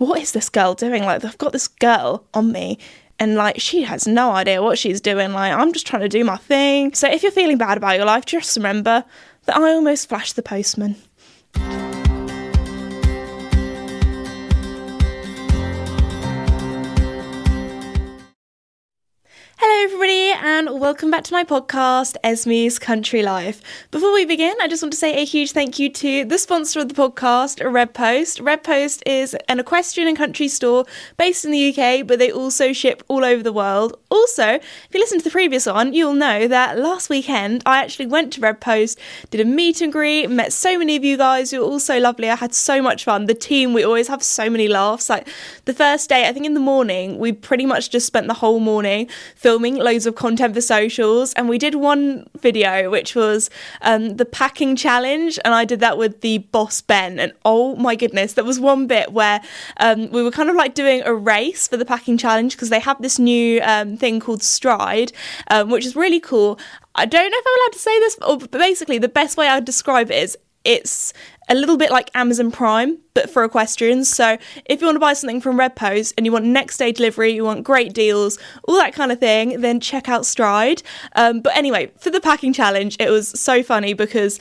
what is this girl doing? Like, I've got this girl on me, and like, she has no idea what she's doing. Like, I'm just trying to do my thing. So if you're feeling bad about your life, just remember that I almost flashed the postman. Hello everybody, and welcome back to my podcast, Esme's Country Life. Before we begin, I just want to say a huge thank you to the sponsor of the podcast, Red Post. Red Post is an equestrian and country store based in the UK, but they also ship all over the world. Also, if you listen to the previous one, you'll know that last weekend I actually went to Red Post, did a meet and greet, met so many of you guys who were all so lovely. I had so much fun. The team, we always have so many laughs. Like the first day, I think in the morning, we pretty much just spent the whole morning filming loads of content for socials, and we did one video which was the packing challenge, and I did that with the boss Ben, and oh my goodness, there was one bit where we were kind of like doing a race for the packing challenge because they have this new thing called Stride, which is really cool. I don't know if I'm allowed to say this, but basically the best way I would describe it is it's a little bit like Amazon Prime, but for equestrians. So if you want to buy something from Red Post and you want next day delivery, you want great deals, all that kind of thing, then check out Stride. But anyway, for the packing challenge, it was so funny because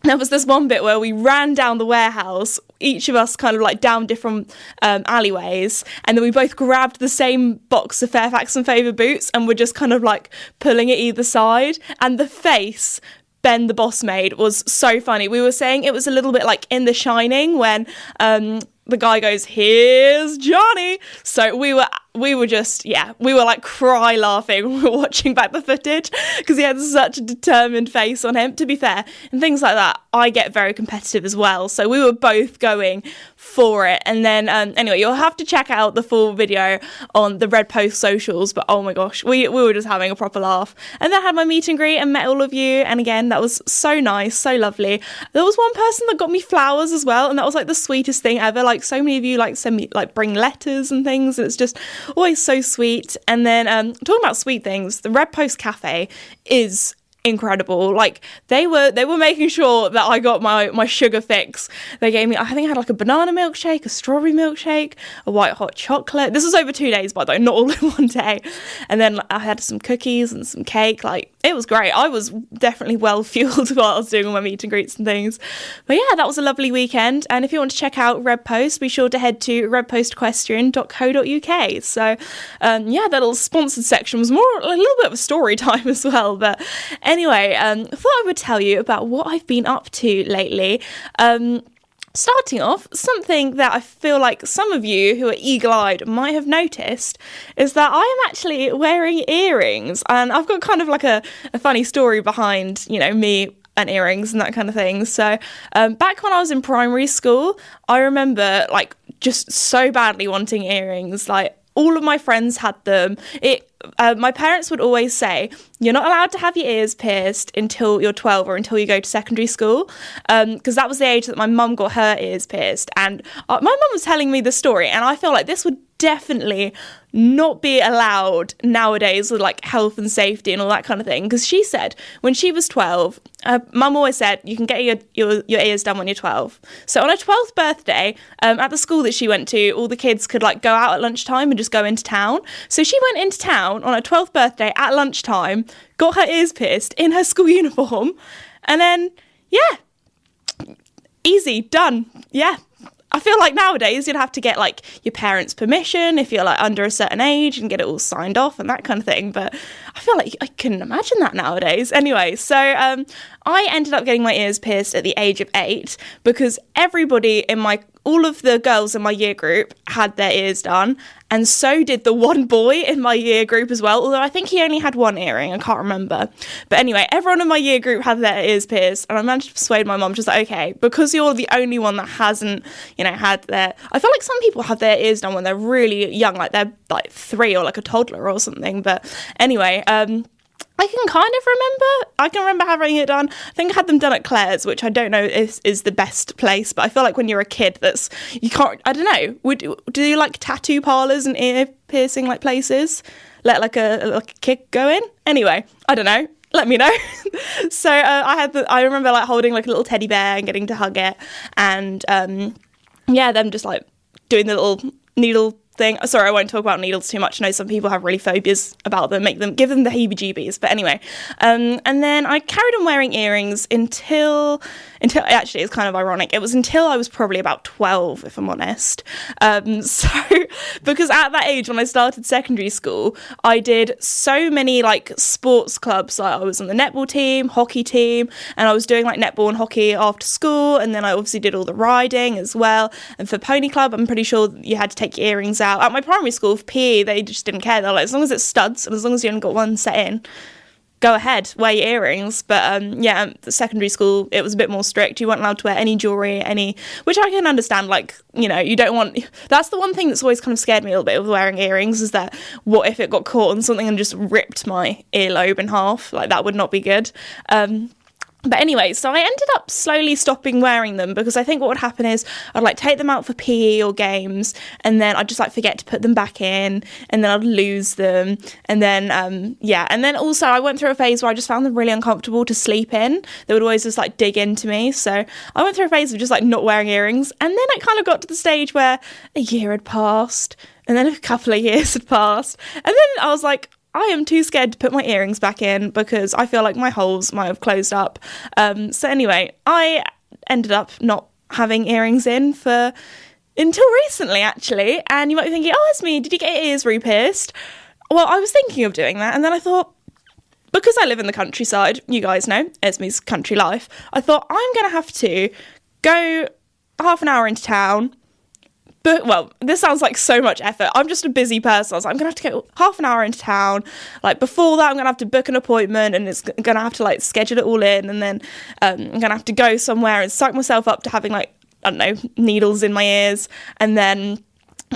there was this one bit where we ran down the warehouse, each of us kind of like down different alleyways, and then we both grabbed the same box of Fairfax and Favour boots and were just kind of like pulling it either side. And the face Ben the boss made was so funny. We were saying it was a little bit like in The Shining when the guy goes, "Here's Johnny." So we were like cry laughing when we were watching back the footage because he had such a determined face on him. To be fair, and things like that, I get very competitive as well. So we were both going for it. And then anyway, you'll have to check out the full video on the Red Post socials. But oh my gosh, we were just having a proper laugh. And then I had my meet and greet and met all of you. And again, that was so nice, so lovely. There was one person that got me flowers as well, and that was like the sweetest thing ever. Like so many of you like send me like bring letters and things. And it's just always so sweet. And then talking about sweet things, the Red Post Cafe is incredible. Like they were making sure that I got my sugar fix. They gave me, I think I had like a banana milkshake, a strawberry milkshake, a white hot chocolate. This was over 2 days, by the way, not all in one day. And then I had some cookies and some cake. Like it was great. I was definitely well fueled while I was doing all my meet and greets and things. But yeah, that was a lovely weekend. And if you want to check out Red Post, be sure to head to redpostequestrian.co.uk. So yeah, that little sponsored section was more a little bit of a story time as well. But anyway, I thought I would tell you about what I've been up to lately. Starting off, something that I feel like some of you who are eagle-eyed might have noticed is that I am actually wearing earrings, and I've got kind of like a funny story behind, you know, me and earrings and that kind of thing. So back when I was in primary school, I remember like just so badly wanting earrings. Like all of my friends had them. My parents would always say, you're not allowed to have your ears pierced until you're 12 or until you go to secondary school, because that was the age that my mum got her ears pierced. And my mum was telling me the story, and I feel like this would definitely not be allowed nowadays with like health and safety and all that kind of thing, because she said when she was 12, mum always said you can get your ears done when you're 12. So on her 12th birthday, at the school that she went to, all the kids could like go out at lunchtime and just go into town. So she went into town on her 12th birthday at lunchtime, got her ears pierced in her school uniform, and then yeah, easy, done. Yeah, I feel like nowadays you'd have to get like your parents' permission if you're like under a certain age and get it all signed off and that kind of thing. But I feel like I couldn't imagine that nowadays. Anyway, so I ended up getting my ears pierced at the age of 8 because everybody in all of the girls in my year group had their ears done, and so did the one boy in my year group as well, although I think he only had one earring, I can't remember. But anyway, everyone in my year group had their ears pierced, and I managed to persuade my mum. She was like, okay, because you're the only one that hasn't, had their... I feel like some people have their ears done when they're really young, like they're like 3 or like a toddler or something. But anyway, I can remember having it done. I think I had them done at Claire's, which I don't know is the best place, but I feel like when you're a kid, you can't, I don't know, do you like tattoo parlours and ear piercing like places? Let like a kick go in? Anyway, I don't know. Let me know. So I remember like holding like a little teddy bear and getting to hug it, and them just like doing the little needle thing. Sorry, I won't talk about needles too much. I know some people have really phobias about them, give them the heebie-jeebies. But anyway, and then I carried on wearing earrings until actually, it's kind of ironic. It was until I was probably about 12, if I'm honest. So because at that age, when I started secondary school, I did so many like sports clubs. Like, I was on the netball team, hockey team, and I was doing like netball and hockey after school. And then I obviously did all the riding as well. And for pony club, I'm pretty sure you had to take your earrings out. At my primary school, for PE, they just didn't care. They're like, as long as it's studs and as long as you only got one set in, go ahead, wear your earrings. But the secondary school, it was a bit more strict. You weren't allowed to wear any jewellery, which I can understand. Like, you know, you don't want, that's the one thing that's always kind of scared me a little bit with wearing earrings, is that what if it got caught on something and just ripped my earlobe in half? Like, that would not be good. But anyway, so I ended up slowly stopping wearing them, because I think what would happen is I'd like take them out for PE or games, and then I'd just like forget to put them back in, and then I'd lose them. And then, and then also I went through a phase where I just found them really uncomfortable to sleep in. They would always just like dig into me. So I went through a phase of just like not wearing earrings. And then it kind of got to the stage where a year had passed, and then a couple of years had passed. And then I was like, I am too scared to put my earrings back in because I feel like my holes might have closed up. So anyway, I ended up not having earrings in until recently, actually. And you might be thinking, oh, Esme, did you get your ears re-pierced? Well, I was thinking of doing that. And then I thought, because I live in the countryside, you guys know, Esme's country life, I thought I'm going to have to go half an hour into town. But, well, this sounds like so much effort. I'm just a busy person. I was like, I'm going to have to go half an hour into town. Like, before that, I'm going to have to book an appointment, and it's going to have to, like, schedule it all in. And then I'm going to have to go somewhere and psych myself up to having, like, I don't know, needles in my ears. And then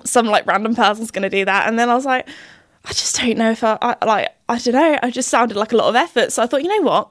some, like, random person's going to do that. And then I was like, I just don't know if I don't know. I just sounded like a lot of effort. So I thought, you know what?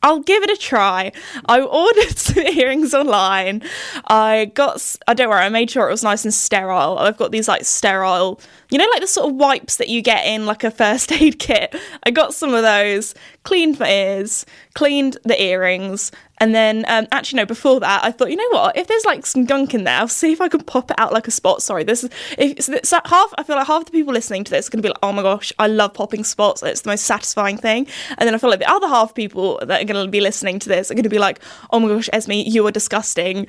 I'll give it a try. I ordered some earrings online. I don't worry, I made sure it was nice and sterile. I've got these like sterile, you know, like the sort of wipes that you get in like a first aid kit. I got some of those, cleaned my ears, cleaned the earrings. And then, actually, no, before that, I thought, you know what, if there's like some gunk in there, I'll see if I can pop it out like a spot. Sorry, I feel like half the people listening to this are going to be like, oh my gosh, I love popping spots. It's the most satisfying thing. And then I feel like the other half of people that are going to be listening to this are going to be like, oh my gosh, Esme, you are disgusting.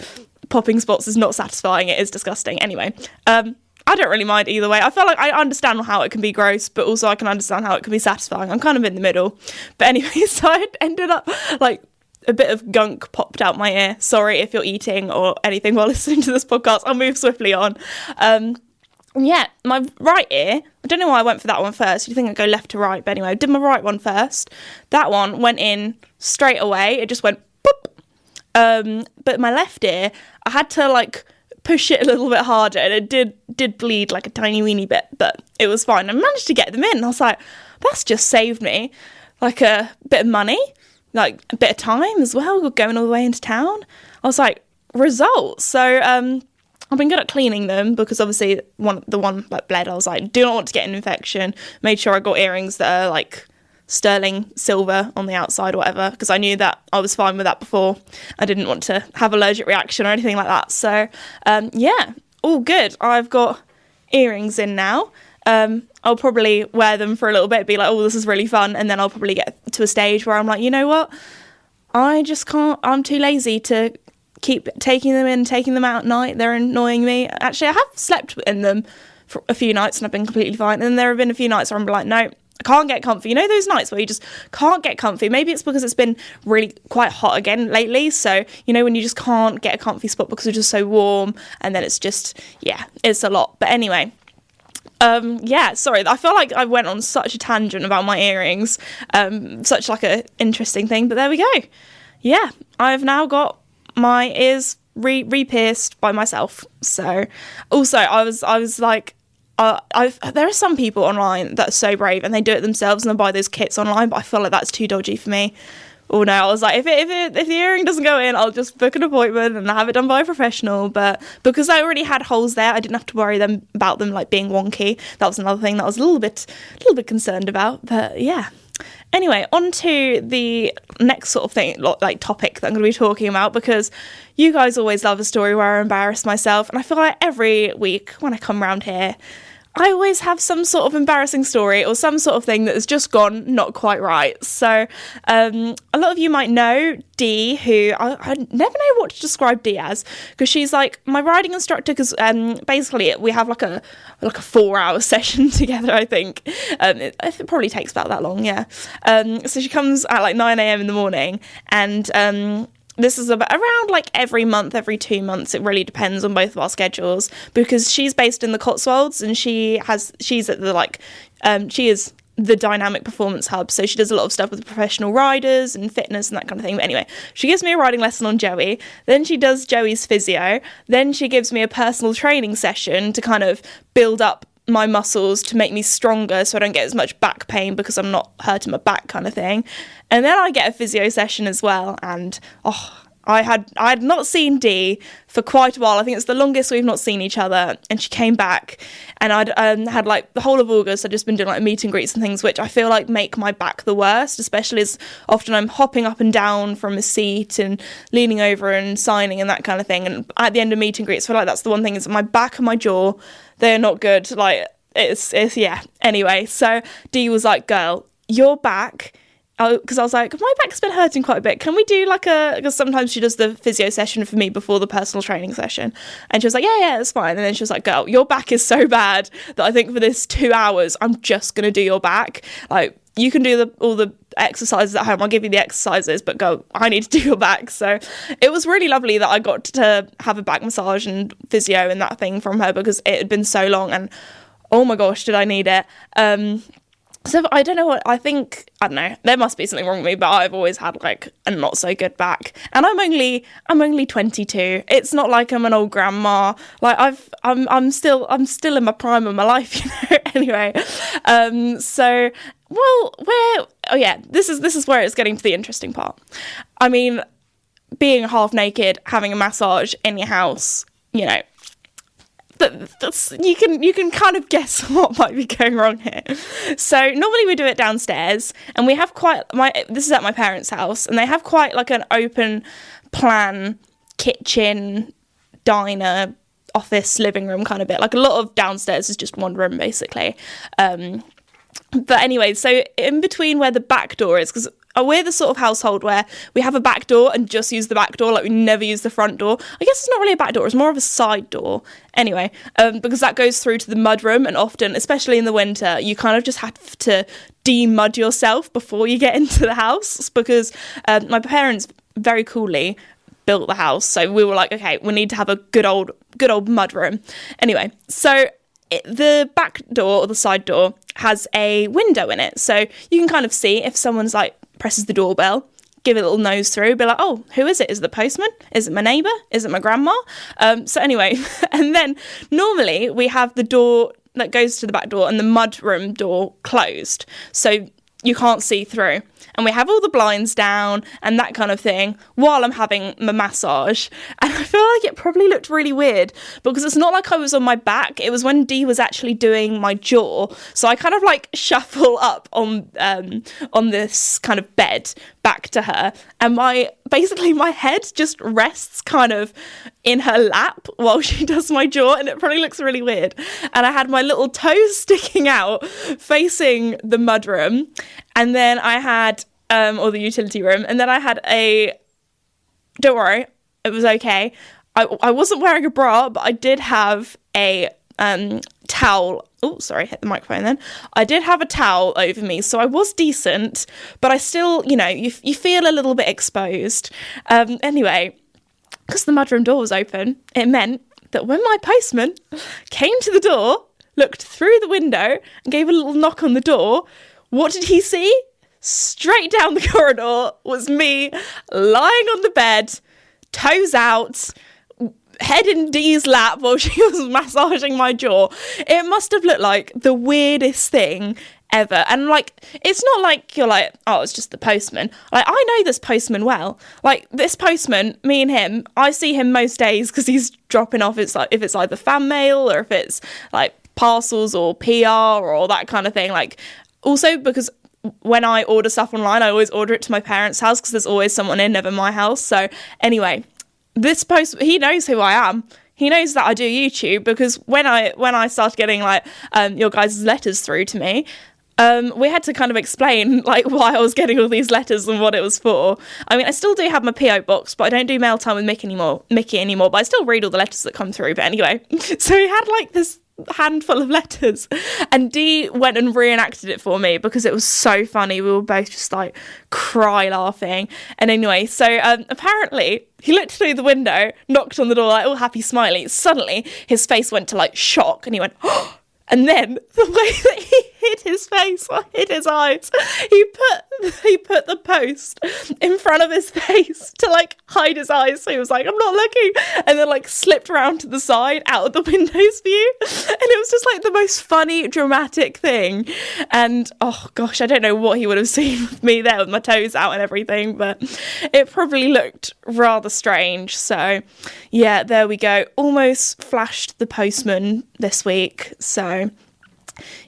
Popping spots is not satisfying. It is disgusting. Anyway, I don't really mind either way. I feel like I understand how it can be gross, but also I can understand how it can be satisfying. I'm kind of in the middle. But anyway, so I ended up like a bit of gunk popped out my ear. Sorry if you're eating or anything while listening to this podcast. I'll move swiftly on. My right ear, I don't know why I went for that one first. You think I'd go left to right, but anyway, I did my right one first. That one went in straight away. It just went boop. But my left ear, I had to like push it a little bit harder, and it did bleed like a tiny weeny bit, but it was fine. I managed to get them in. I was like, that's just saved me like a bit of money, like a bit of time as well, going all the way into town. I was like, results. So I've been good at cleaning them, because obviously the one like bled. I was like, do not want to get an infection. Made sure I got earrings that are like sterling silver on the outside or whatever, because I knew that I was fine with that before. I didn't want to have allergic reaction or anything like that. So all good. I've got earrings in now. I'll probably wear them for a little bit, be like, oh, this is really fun, and then I'll probably get to a stage where I'm like, you know what, I just can't, I'm too lazy to keep taking them in, taking them out at night. They're annoying me. Actually, I have slept in them for a few nights and I've been completely fine, and then there have been a few nights where I'm like, no, I can't get comfy. You know those nights where you just can't get comfy? Maybe it's because it's been really quite hot again lately, so you know when you just can't get a comfy spot because it's just so warm, and then it's just, it's a lot. But anyway, sorry, I feel like I went on such a tangent about my earrings, such like a interesting thing, but there we go. I've now got my ears re-pierced by myself. So also I was like, there are some people online that are so brave and they do it themselves and they buy those kits online, but I feel like that's too dodgy for me. Oh no, I was like, if the earring doesn't go in, I'll just book an appointment and have it done by a professional. But because I already had holes there, I didn't have to worry about them like being wonky. That was another thing that I was a little bit concerned about. But yeah, Anyway, on to the next sort of thing, like topic that I'm going to be talking about, because you guys always love a story where I embarrass myself, and I feel like every week when I come around here, I always have some sort of embarrassing story or some sort of thing that has just gone not quite right. So a lot of you might know Dee, who I never know what to describe Dee as, because she's like my riding instructor, because basically we have like a 4-hour session together, I think. It probably takes about that long, yeah. So she comes at like 9 a.m. in the morning, and this is around like every month, every 2 months. It really depends on both of our schedules, because she's based in the Cotswolds, and she's at the she is the dynamic performance hub. So she does a lot of stuff with professional riders and fitness and that kind of thing. But anyway, she gives me a riding lesson on Joey. Then she does Joey's physio. Then she gives me a personal training session to kind of build up my muscles to make me stronger so I don't get as much back pain because I'm not hurting my back, kind of thing. And then I get a physio session as well, and I had not seen Dee for quite a while. I think it's the longest we've not seen each other, and she came back, and I'd had like the whole of August I'd just been doing like meet and greets and things, which I feel like make my back the worst, especially as often I'm hopping up and down from a seat and leaning over and signing and that kind of thing. And at the end of meet and greets, I feel like that's the one thing, is my back and my jaw, they're not good. Like it's yeah. Anyway, so Dee was like, "Girl, your back." Because I was like, my back's been hurting quite a bit. Can we do because sometimes she does the physio session for me before the personal training session. And she was like, yeah, it's fine. And then she was like, girl, your back is so bad that I think for this 2 hours, I'm just going to do your back. Like, you can do all the exercises at home. I'll give you the exercises, but go, I need to do your back. So it was really lovely that I got to have a back massage and physio and that thing from her, because it had been so long, and oh my gosh, did I need it. So I don't know I don't know, there must be something wrong with me, but I've always had like a not so good back, and I'm only 22. It's not like I'm an old grandma. Like I'm still in my prime of my life, you know. Anyway, so this is where it's getting to the interesting part. I mean, being half naked, having a massage in your house, you know, that's you can kind of guess what might be going wrong here. So normally we do it downstairs, and we have this is at my parents' house, and they have quite like an open plan kitchen, diner, office, living room kind of bit. Like a lot of downstairs is just one room basically. But anyway, so in between where the back door is, because we're the sort of household where we have a back door and just use the back door, like we never use the front door. I guess it's not really a back door, it's more of a side door. Anyway, because that goes through to the mudroom, and often, especially in the winter, you kind of just have to de-mud yourself before you get into the house, because my parents very coolly built the house, so we were like, okay, we need to have a good old mudroom. Anyway, so the back door or the side door has a window in it, so you can kind of see if someone's like presses the doorbell, give it a little nose through, be like, oh, who is it? Is it the postman? Is it my neighbour? Is it my grandma? So anyway, and then normally we have the door that goes to the back door and the mudroom door closed, so you can't see through. And we have all the blinds down and that kind of thing while I'm having my massage. And I feel like it probably looked really weird, because it's not like I was on my back. It was when Dee was actually doing my jaw. So I kind of like shuffle up on this kind of bed back to her. And my head just rests kind of in her lap while she does my jaw. And it probably looks really weird. And I had my little toes sticking out facing the mudroom. And then I had, or the utility room, and then I had don't worry, it was okay. I wasn't wearing a bra, but I did have a towel. Oh, sorry, hit the microphone then. I did have a towel over me, so I was decent, but I still, you know, you feel a little bit exposed. Anyway, because the mudroom door was open, it meant that when my postman came to the door, looked through the window, and gave a little knock on the door, what did he see? Straight down the corridor was me lying on the bed, toes out, head in Dee's lap while she was massaging my jaw. It must have looked like the weirdest thing ever. And like, it's not like you're like, oh, it's just the postman. Like, I know this postman well. Like, this postman, me and him, I see him most days because he's dropping off. It's like, if it's either fan mail or if it's like parcels or PR or that kind of thing. Like, also because when I order stuff online, I always order it to my parents' house because there's always someone in, never my house. So anyway, this post, he knows who I am. He knows that I do YouTube, because when I started getting like your guys' letters through to me, we had to kind of explain like why I was getting all these letters and what it was for. I mean, I still do have my PO box, but I don't do mail time with Mickey anymore. But I still read all the letters that come through. But anyway, so he had like this handful of letters, and Dee went and reenacted it for me because it was so funny. We were both just like cry laughing. And anyway, so apparently he looked through the window, knocked on the door like all happy smiley. Suddenly his face went to like shock, and he went, oh! And then the way that he hid his face or hid his eyes, he put the post in front of his face to like hide his eyes. So he was like, I'm not looking. And then like slipped around to the side out of the window's view. And it was just like the most funny, dramatic thing. And oh gosh, I don't know what he would have seen with me there with my toes out and everything, but it probably looked rather strange. So yeah, there we go. Almost flashed the postman this week. So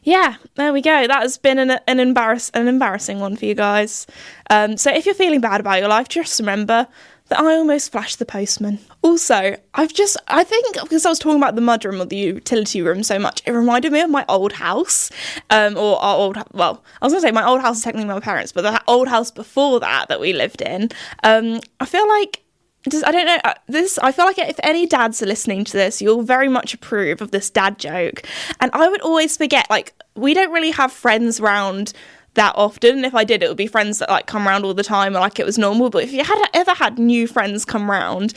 yeah, there we go. That has been an embarrassing one for you guys. So if you're feeling bad about your life, just remember that I almost flashed the postman. Also, I think because I was talking about the mudroom or the utility room so much, it reminded me of my old house. I was going to say my old house is technically my parents', but the old house before that we lived in, I feel like, I don't know, I feel like if any dads are listening to this, you'll very much approve of this dad joke. And I would always forget, like, we don't really have friends round that often. If I did, it would be friends that like come around all the time or like it was normal. But if you had ever had new friends come round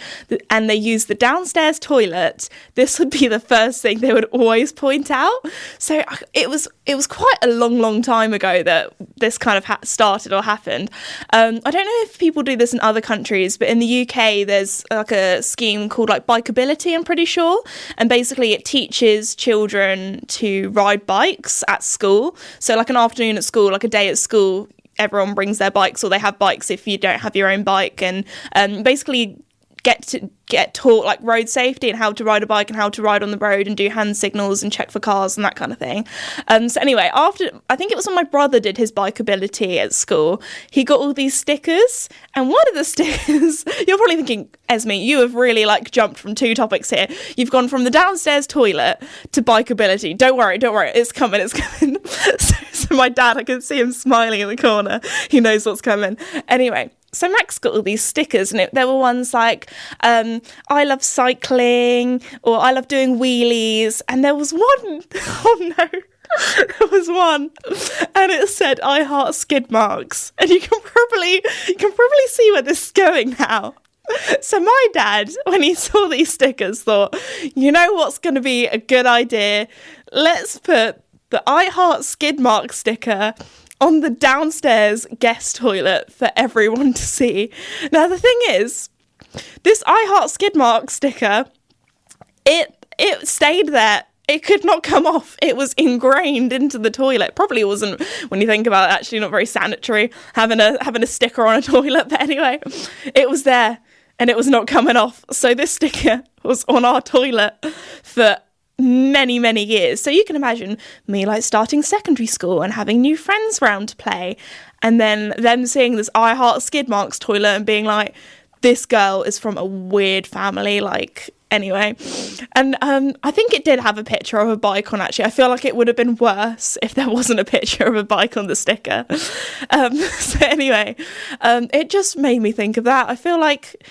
and they used the downstairs toilet, this would be the first thing they would always point out. So it was quite a long time ago that this kind of started or happened. I don't know if people do this in other countries, but in the UK there's like a scheme called like Bikeability, I'm pretty sure, and basically it teaches children to ride bikes at school. So like an afternoon at school, like a day at school, everyone brings their bikes, or they have bikes if you don't have your own bike, and basically get taught like road safety and how to ride a bike and how to ride on the road and do hand signals and check for cars and that kind of thing. So anyway, after, I think it was when my brother did his Bikeability at school, he got all these stickers, and one of the stickers, you're probably thinking, Esme, you have really like jumped from two topics here. You've gone from the downstairs toilet to Bikeability. Don't worry, it's coming. So my dad, I can see him smiling in the corner. He knows what's coming. Anyway, so Max got all these stickers, and there were ones like, I love cycling, or I love doing wheelies, and there was one, oh no, there was one, and it said, I heart skid marks, and you can probably see where this is going now. So my dad, when he saw these stickers, thought, you know what's going to be a good idea? Let's put the I heart skid mark sticker on the downstairs guest toilet for everyone to see. Now the thing is, this I heart skid mark sticker, it stayed there. It could not come off. It was ingrained into the toilet. Probably wasn't, when you think about it, actually not very sanitary having a sticker on a toilet. But anyway, it was there and it was not coming off. So this sticker was on our toilet for many years. So you can imagine me like starting secondary school and having new friends round to play, and then them seeing this I heart skid marks toilet and being like, this girl is from a weird family, like, anyway. And I think it did have a picture of a bike on, actually. I feel like it would have been worse if there wasn't a picture of a bike on the sticker. So anyway, it just made me think of that. I feel like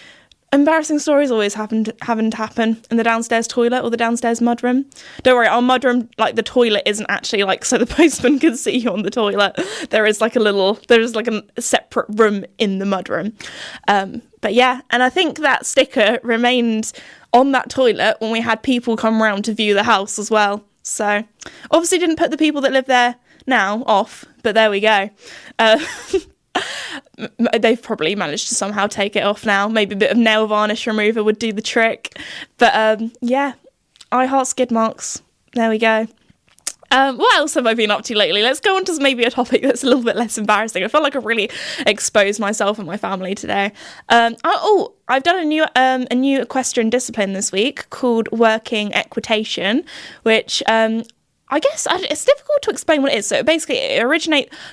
embarrassing stories always having to happen in the downstairs toilet or the downstairs mudroom. Don't worry, our mudroom, like the toilet isn't actually like so the postman can see you on the toilet. There is like a separate room in the mudroom. But yeah, and I think that sticker remained on that toilet when we had people come round to view the house as well. So obviously didn't put the people that live there now off, but there we go. They've probably managed to somehow take it off now. Maybe a bit of nail varnish remover would do the trick. But yeah, I heart skid marks. There we go. What else have I been up to lately? Let's go on to maybe a topic that's a little bit less embarrassing. I feel like I've really exposed myself and my family today. I've done a new equestrian discipline this week called working equitation, which I guess it's difficult to explain what it is. So basically,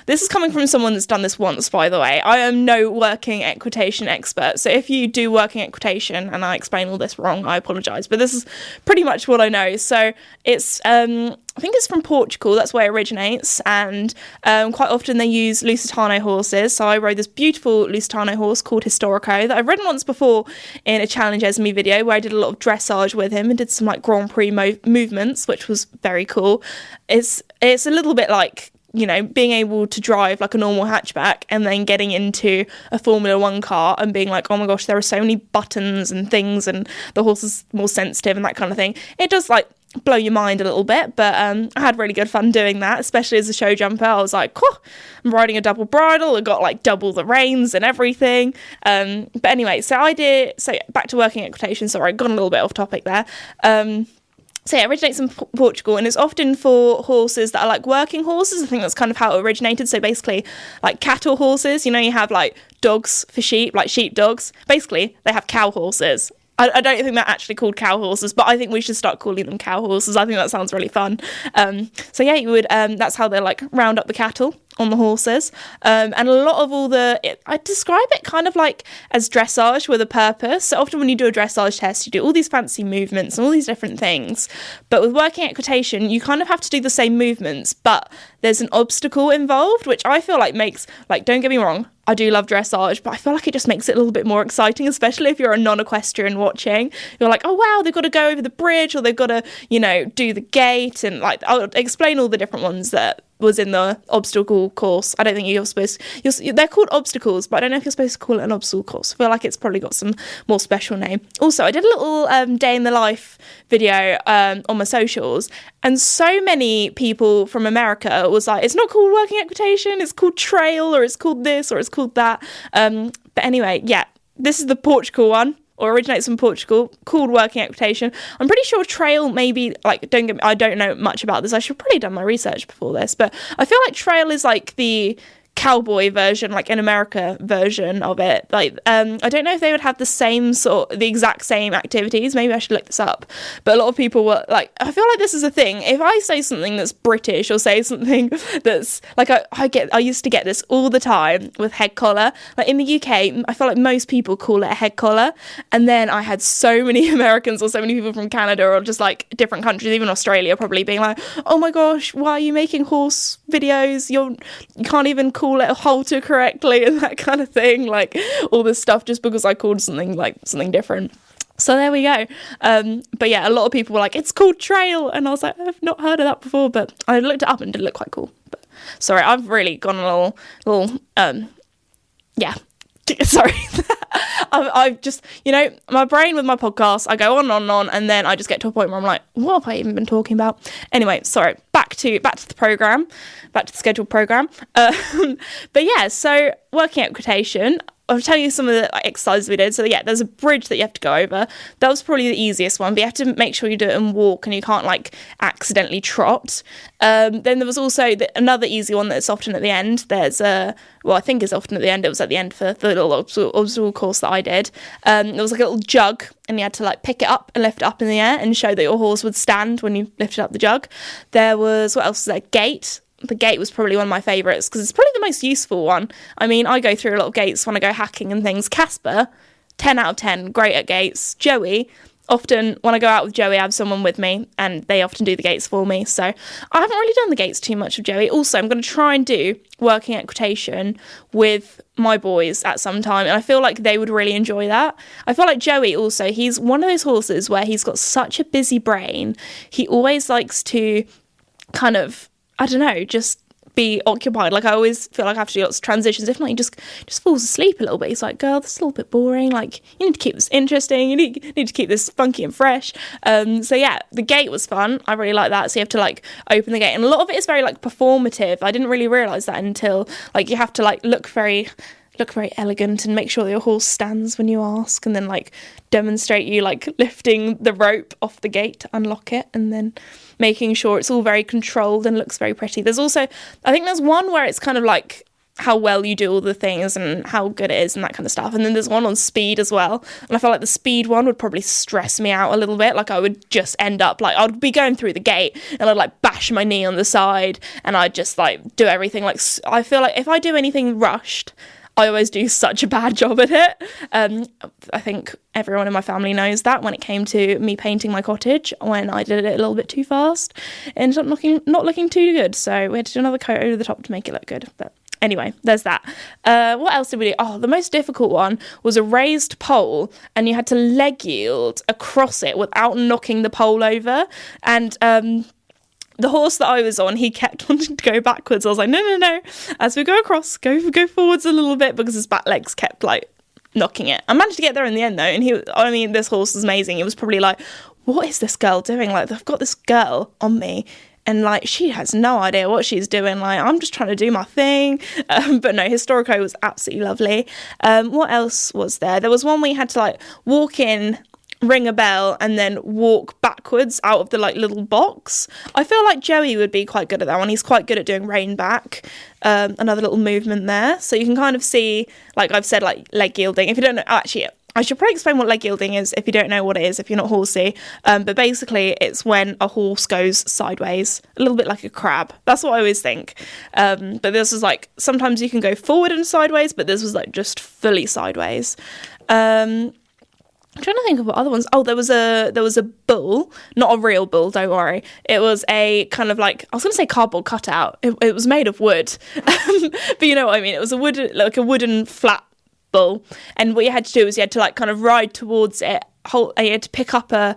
this is coming from someone that's done this once, by the way. I am no working equitation expert. So if you do working equitation and I explain all this wrong, I apologise. But this is pretty much what I know. So it's, I think it's from Portugal. That's where it originates. And quite often they use Lusitano horses. So I rode this beautiful Lusitano horse called Historico that I've ridden once before in a Challenge Esme video where I did a lot of dressage with him and did some like Grand Prix movements, which was very cool. It's a little bit like, you know, being able to drive like a normal hatchback and then getting into a Formula One car and being like, oh my gosh, there are so many buttons and things and the horse is more sensitive and that kind of thing. It does like blow your mind a little bit, but I had really good fun doing that, especially as a show jumper. I was like, oh, I'm riding a double bridle, I got like double the reins and everything. But anyway, so back to working equitation. Sorry, I got a little bit off topic there. So yeah, it originates in Portugal, and it's often for horses that are like working horses. I think that's kind of how it originated. So basically, like cattle horses, you know, you have like dogs for sheep, like sheep dogs. Basically, they have cow horses. I don't think they're actually called cow horses, but I think we should start calling them cow horses. I think that sounds really fun. So yeah, you would. That's how they like round up the cattle on the horses. And a lot of I describe it kind of like as dressage with a purpose. So often when you do a dressage test, you do all these fancy movements and all these different things. But with working equitation, you kind of have to do the same movements, but there's an obstacle involved, which I feel like makes, like, don't get me wrong, I do love dressage, but I feel like it just makes it a little bit more exciting, especially if you're a non-equestrian watching. You're like, oh wow, they've got to go over the bridge, or they've got to, you know, do the gate, and like I'll explain all the different ones that was in the obstacle course. I don't think you're supposed to, they're called obstacles, but I don't know if you're supposed to call it an obstacle course. I feel like it's probably got some more special name. Also, I did a little day in the life video on my socials, and so many people from America was like, it's not called working equitation, it's called trail, or it's called this, or it's called that. But anyway, yeah, this is the Portugal one, or originates from Portugal, called working equitation. I'm pretty sure trail maybe, like, I don't know much about this. I should probably done my research before this, but I feel like trail is like the cowboy version, like in America version of it. Like, I don't know if they would have the exact same activities. Maybe I should look this up. But a lot of people were like, I feel like this is a thing. If I say something that's British or say something that's like, I used to get this all the time with head collar. Like in the UK, I feel like most people call it a head collar. And then I had so many Americans or so many people from Canada or just like different countries, even Australia, probably being like, oh my gosh, why are you making horse videos? You can't even call it a halter correctly and that kind of thing, like all this stuff just because I called something different. So there we go. But yeah, a lot of people were like, it's called trail, and I was like, I've not heard of that before, but I looked it up and it did look quite cool. But sorry, I've really gone a little yeah, sorry. I've just, you know, my brain with my podcast, I go on and on and on, and then I just get to a point where I'm like, what have I even been talking about? Anyway, sorry, back to the program, back to the scheduled program. But yeah, so working equitation, I'll tell you some of the exercises we did. So yeah, there's a bridge that you have to go over. That was probably the easiest one, but you have to make sure you do it and walk, and you can't like accidentally trot. Then there was also another easy one that's often at the end. I think it's often at the end. It was at the end for the little obstacle course that I did. There was like a little jug, and you had to like pick it up and lift it up in the air and show that your horse would stand when you lifted up the jug. There was, what else was there? Gate. The gate was probably one of my favourites because it's probably the most useful one. I mean, I go through a lot of gates when I go hacking and things. Casper, 10 out of 10, great at gates. Joey, often when I go out with Joey, I have someone with me and they often do the gates for me. So I haven't really done the gates too much with Joey. Also, I'm going to try and do working equitation with my boys at some time, and I feel like they would really enjoy that. I feel like Joey also, he's one of those horses where he's got such a busy brain. He always likes to kind of, I don't know, just be occupied. Like I always feel like I have to do lots of transitions. If not, he just falls asleep a little bit. He's like, girl, this is a little bit boring. Like, you need to keep this interesting. You need to keep this funky and fresh. So yeah, the gate was fun. I really like that. So you have to like open the gate, and a lot of it is very like performative. I didn't really realise that until like you have to like look very elegant and make sure that your horse stands when you ask, and then like demonstrate you like lifting the rope off the gate to unlock it, and then making sure it's all very controlled and looks very pretty. There's also, I think there's one where it's kind of like how well you do all the things and how good it is and that kind of stuff. And then there's one on speed as well, and I feel like the speed one would probably stress me out a little bit. Like I would just end up like, I'd be going through the gate and I'd like bash my knee on the side and I'd just like do everything. Like I feel like if I do anything rushed, I always do such a bad job at it. I think everyone in my family knows that when it came to me painting my cottage, when I did it a little bit too fast, it ended up not looking too good. So we had to do another coat over the top to make it look good. But anyway, there's that. What else did we do? Oh, the most difficult one was a raised pole, and you had to leg yield across it without knocking the pole over. And the horse that I was on, he kept wanting to go backwards. I was like, no. As we go across, go forwards a little bit, because his back legs kept like knocking it. I managed to get there in the end though, and this horse was amazing. He was probably like, what is this girl doing? Like, I've got this girl on me, and like she has no idea what she's doing. Like, I'm just trying to do my thing. But no, Historico was absolutely lovely. What else was there? There was one where you had to like walk in, ring a bell, and then walk backwards out of the like little box. I feel like Joey would be quite good at that one. He's quite good at doing rein back. Another little movement there, so you can kind of see, like I've said, like leg yielding. If you don't know, actually I should probably explain what leg yielding is if you don't know what it is, if you're not horsey. But basically it's when a horse goes sideways, a little bit like a crab. That's what I always think. But this is like, sometimes you can go forward and sideways, but this was like just fully sideways. I'm trying to think of what other ones. Oh, there was a bull, not a real bull, don't worry. It was a kind of like, I was going to say cardboard cutout. It was made of wood, but you know what I mean. It was a wooden flat bull, and what you had to do is you had to like kind of ride towards it. You had to pick up I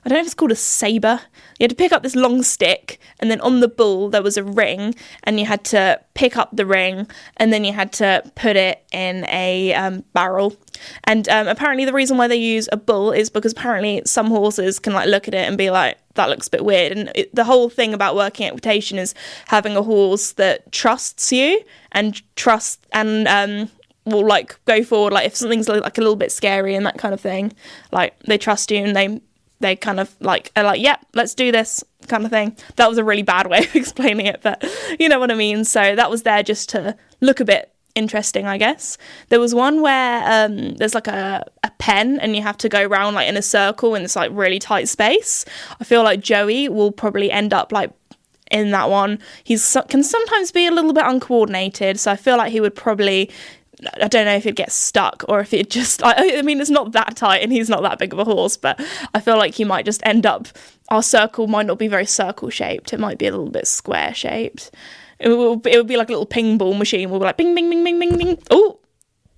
don't know if it's called a sabre. You had to pick up this long stick, and then on the bull there was a ring, and you had to pick up the ring, and then you had to put it in a barrel. And apparently the reason why they use a bull is because apparently some horses can like look at it and be like, that looks a bit weird. And the whole thing about working equitation is having a horse that trusts you and will like go forward. Like if something's like a little bit scary and that kind of thing, like they trust you and they kind of like are like, yep, let's do this kind of thing. That was a really bad way of explaining it, but you know what I mean. So that was there just to look a bit interesting, I guess. There was one where there's like a pen, and you have to go around like in a circle in this like really tight space. I feel like Joey will probably end up like in that one. Can sometimes be a little bit uncoordinated, so I feel like he would probably, I don't know if he'd get stuck or if it just, I mean, it's not that tight and he's not that big of a horse, but I feel like he might just end up, our circle might not be very circle shaped. It might be a little bit square shaped. It would be like a little ping ball machine. We'll be like, bing, bing, bing, bing, bing, bing. Oh,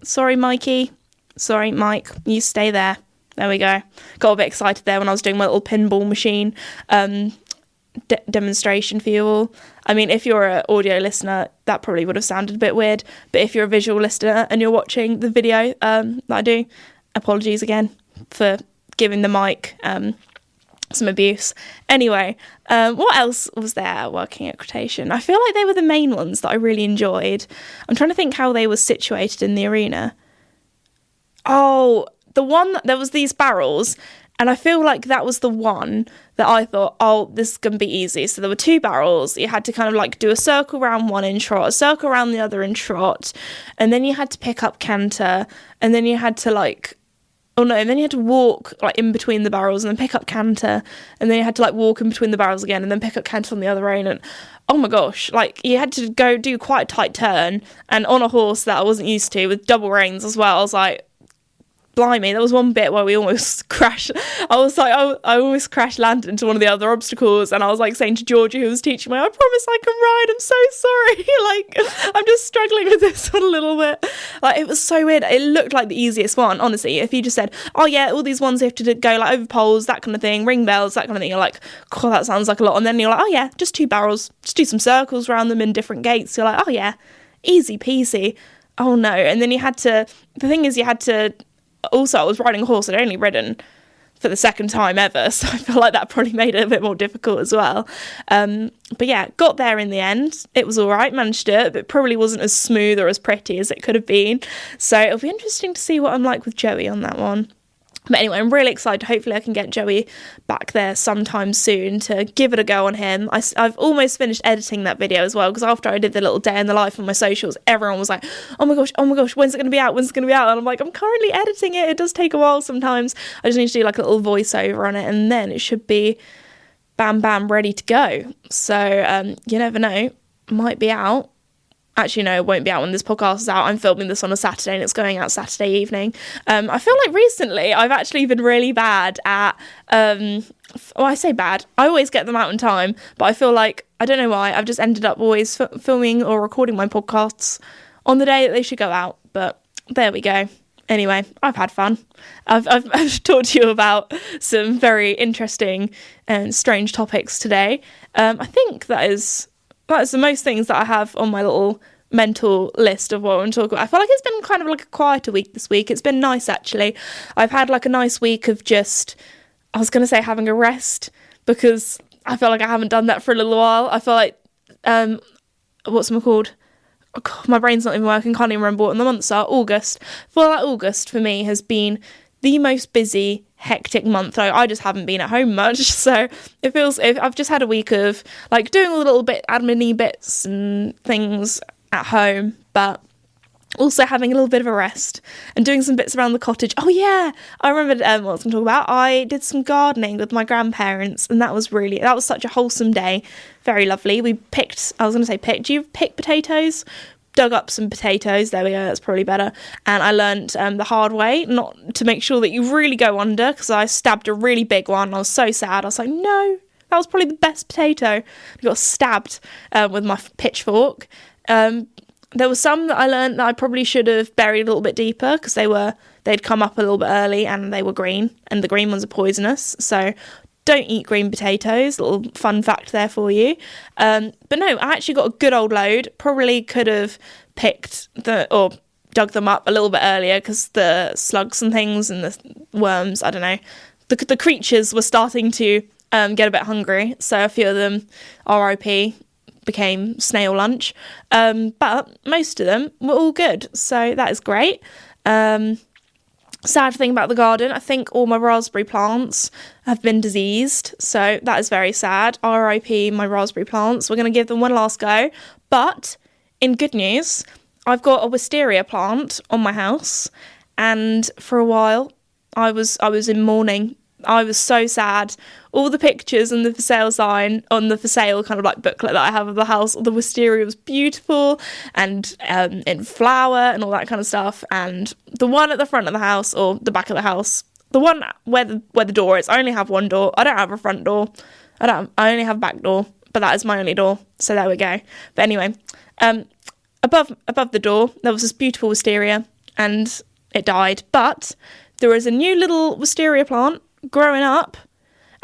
sorry, Mikey. Sorry, Mike. You stay there. There we go. Got a bit excited there when I was doing my little pinball machine demonstration for you all. I mean, if you're an audio listener, that probably would have sounded a bit weird, but if you're a visual listener and you're watching the video that I do, apologies again for giving the mic some abuse. Anyway, what else was there working at equitation? I feel like they were the main ones that I really enjoyed. I'm trying to think how they were situated in the arena. Oh, the one, there was these barrels, and I feel like that was the one that I thought, oh, this is going to be easy. So there were two barrels. You had to kind of like do a circle around one in trot, a circle around the other in trot, and then you had to pick up canter, and then you had to like, and then you had to walk like in between the barrels and then pick up canter, and then you had to like walk in between the barrels again and then pick up canter on the other rein. And oh my gosh, like you had to go do quite a tight turn, and on a horse that I wasn't used to with double reins as well. I was like, blimey, there was one bit where we almost crashed. I was like, I almost crash landed into one of the other obstacles, and I was like saying to Georgie, who was teaching me, I promise I can ride, I'm so sorry. Like, I'm just struggling with this one a little bit. Like, it was so weird. It looked like the easiest one, honestly. If you just said, oh yeah, all these ones you have to go like over poles, that kind of thing, ring bells, that kind of thing, you're like, cool, that sounds like a lot. And then you're like, oh yeah, just two barrels, just do some circles around them in different gates. You're like, oh yeah, easy peasy. Oh no. And then you had to, the thing is, you had to, also I was riding a horse I'd only ridden for the second time ever, so I feel like that probably made it a bit more difficult as well. But yeah, got there in the end. It was all right, managed to do it, but it probably wasn't as smooth or as pretty as it could have been. So it'll be interesting to see what I'm like with Joey on that one. But anyway, I'm really excited. Hopefully I can get Joey back there sometime soon to give it a go on him. I've almost finished editing that video as well, because after I did the little day in the life on my socials, everyone was like, oh my gosh, when's it going to be out? And I'm like, I'm currently editing it. It does take a while sometimes. I just need to do like a little voiceover on it, and then it should be bam, bam, ready to go. So you never know, might be out. Actually, no, it won't be out when this podcast is out. I'm filming this on a Saturday and it's going out Saturday evening. I feel like recently I've actually been really bad at, I say bad, I always get them out in time, but I feel like, I don't know why, I've just ended up always filming or recording my podcasts on the day that they should go out, but there we go. Anyway, I've had fun. I've talked to you about some very interesting and strange topics today. I think that is the most things that I have on my little mental list of what I want to talk about. I feel like it's been kind of like a quieter week this week. It's been nice, actually. I've had like a nice week of just, I was going to say having a rest, because I feel like I haven't done that for a little while. I feel like, what's it called? Oh God, my brain's not even working, can't even remember what the months are. August. I feel like August for me has been the most busy, hectic month. I just haven't been at home much, so it feels, I've just had a week of like doing all the little bit admin-y bits and things at home, but also having a little bit of a rest and doing some bits around the cottage. Oh yeah, I remembered what I was going to talk about. I did some gardening with my grandparents, and that was such a wholesome day. Very lovely. Do you pick potatoes? Dug up some potatoes, there we go, that's probably better, and I learnt the hard way not to make sure that you really go under, because I stabbed a really big one. I was so sad. I was like, no, that was probably the best potato. I got stabbed with my pitchfork. There were some that I learnt that I probably should have buried a little bit deeper, because they'd come up a little bit early and they were green, and the green ones are poisonous, so don't eat green potatoes. Little fun fact there for you. But no, I actually got a good old load. Probably could have dug them up a little bit earlier, because the slugs and things and the worms, I don't know, the creatures were starting to get a bit hungry. So a few of them, RIP, became snail lunch. But most of them were all good. So that is great. Sad thing about the garden, I think all my raspberry plants have been diseased, so that is very sad. RIP my raspberry plants. We're going to give them one last go. But in good news, I've got a wisteria plant on my house, and for a while I was in mourning. I was so sad. All the pictures and the for sale sign on the for sale kind of like booklet that I have of the house, the wisteria was beautiful and in flower and all that kind of stuff. And the one at the front of the house, or the back of the house, the one where the door is, I only have one door. I don't have a front door. I only have a back door, but that is my only door. So there we go. But anyway, above the door there was this beautiful wisteria, and it died. But there is a new little wisteria plant growing up,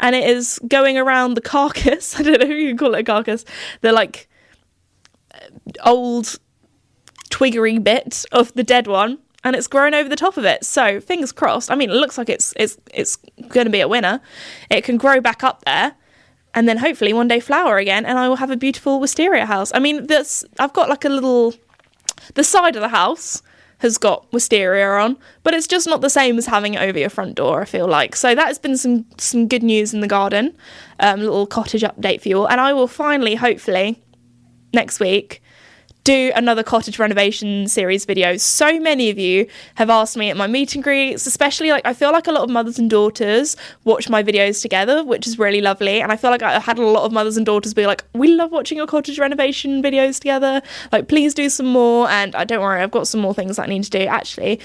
and it is going around the carcass. I don't know if you can call it a carcass. The like old twiggery bit of the dead one, and it's grown over the top of it. So fingers crossed. I mean, it looks like it's going to be a winner. It can grow back up there, and then hopefully one day flower again, and I will have a beautiful wisteria house. I mean, I've got like the side of the house has got wisteria on, but it's just not the same as having it over your front door, I feel like. So that has been some good news in the garden. Little cottage update for you all. And I will finally, hopefully, next week, do another cottage renovation series video. So many of you have asked me at my meet and greets, especially like I feel like a lot of mothers and daughters watch my videos together, which is really lovely. And I feel like I had a lot of mothers and daughters be like, we love watching your cottage renovation videos together, like please do some more. And don't worry, I've got some more things that I need to do. Actually,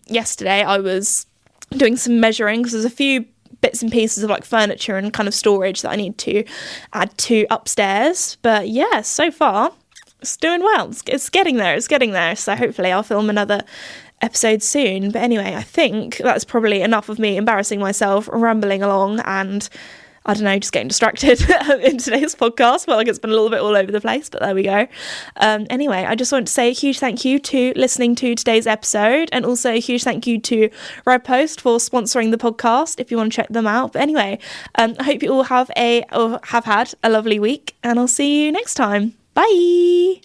yesterday I was doing some measuring, because there's a few bits and pieces of like furniture and kind of storage that I need to add to upstairs. But yeah, so far it's doing well. It's getting there. So hopefully I'll film another episode soon. But anyway, I think that's probably enough of me embarrassing myself, rambling along, and I don't know, just getting distracted in today's podcast. Felt like it's been a little bit all over the place, but there we go. Anyway, I just want to say a huge thank you to listening to today's episode, and also a huge thank you to Red Post for sponsoring the podcast, if you want to check them out. But anyway, I hope you all have had a lovely week, and I'll see you next time. Bye!